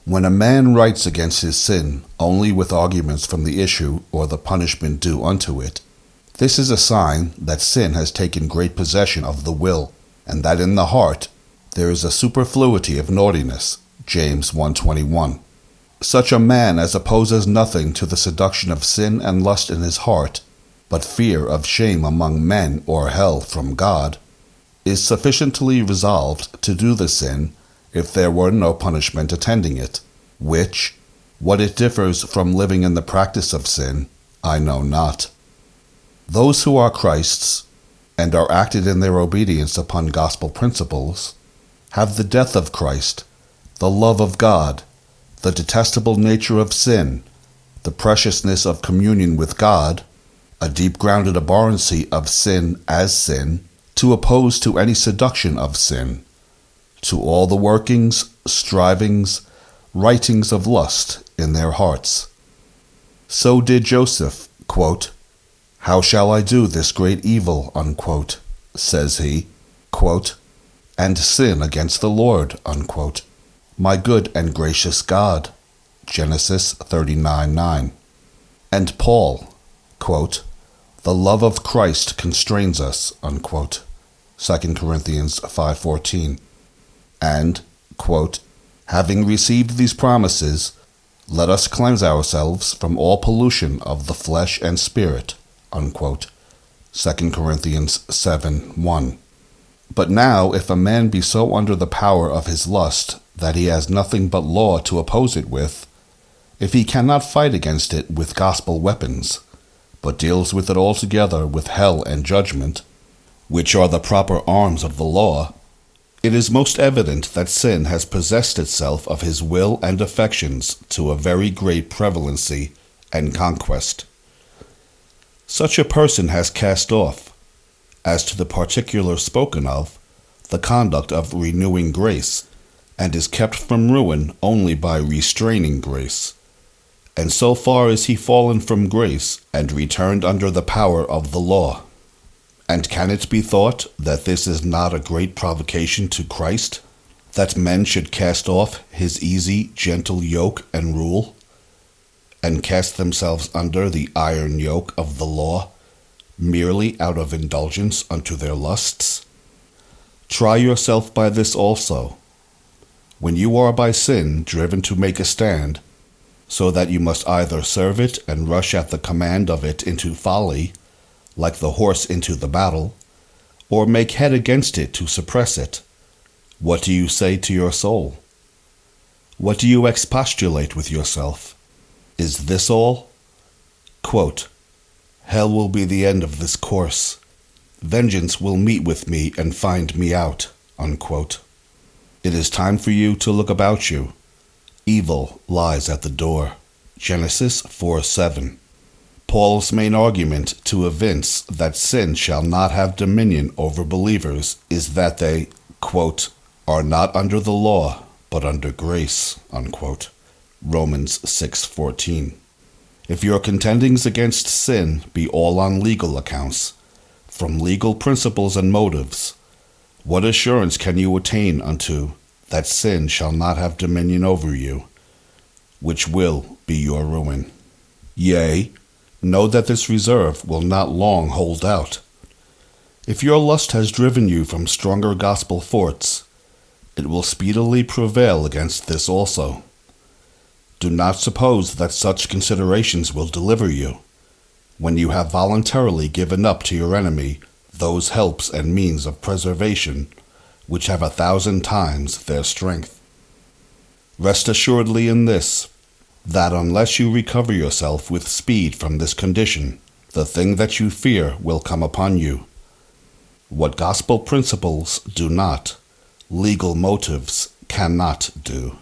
When a man writes against his sin only with arguments from the issue or the punishment due unto it, this is a sign that sin has taken great possession of the will, and that in the heart there is a superfluity of naughtiness. James 1:21. Such a man as opposes nothing to the seduction of sin and lust in his heart, but fear of shame among men or hell from God, is sufficiently resolved to do the sin if there were no punishment attending it, which, what it differs from living in the practice of sin, I know not. Those who are Christ's, and are acted in their obedience upon gospel principles, have the death of Christ, the love of God, the detestable nature of sin, the preciousness of communion with God, a deep-grounded abhorrency of sin as sin, to oppose to any seduction of sin, to all the workings, strivings, writings of lust in their hearts. So did Joseph, quote, "How shall I do this great evil," unquote, says he, quote, "and sin against the Lord," unquote, my good and gracious God, Genesis 39:9. And Paul, quote, "The love of Christ constrains us," unquote, 2 Corinthians 5:14. And, quote, "Having received these promises, let us cleanse ourselves from all pollution of the flesh and spirit," unquote, 2 Corinthians 7:1. But now if a man be so under the power of his lust that he has nothing but law to oppose it with, if he cannot fight against it with gospel weapons, but deals with it altogether with hell and judgment, which are the proper arms of the law, it is most evident that sin has possessed itself of his will and affections to a very great prevalency and conquest. Such a person has cast off, as to the particular spoken of, the conduct of renewing grace, and is kept from ruin only by restraining grace. And so far is he fallen from grace and returned under the power of the law. And can it be thought that this is not a great provocation to Christ, that men should cast off his easy, gentle yoke and rule, and cast themselves under the iron yoke of the law, merely out of indulgence unto their lusts? Try yourself by this also. When you are by sin driven to make a stand, so that you must either serve it and rush at the command of it into folly, like the horse into the battle, or make head against it to suppress it, what do you say to your soul? What do you expostulate with yourself? Is this all? Quote, "Hell will be the end of this course. Vengeance will meet with me and find me out," unquote. It is time for you to look about you. Evil lies at the door. Genesis 4:7. Paul's main argument to evince that sin shall not have dominion over believers is that they, quote, "are not under the law, but under grace," unquote. Romans 6:14. If your contendings against sin be all on legal accounts, from legal principles and motives, what assurance can you attain unto that sin shall not have dominion over you, which will be your ruin? Yea, know that this reserve will not long hold out. If your lust has driven you from stronger gospel forts, it will speedily prevail against this also. Do not suppose that such considerations will deliver you, when you have voluntarily given up to your enemy those helps and means of preservation which have 1,000 times their strength. Rest assuredly in this, that unless you recover yourself with speed from this condition, the thing that you fear will come upon you. What gospel principles do not, legal motives cannot do.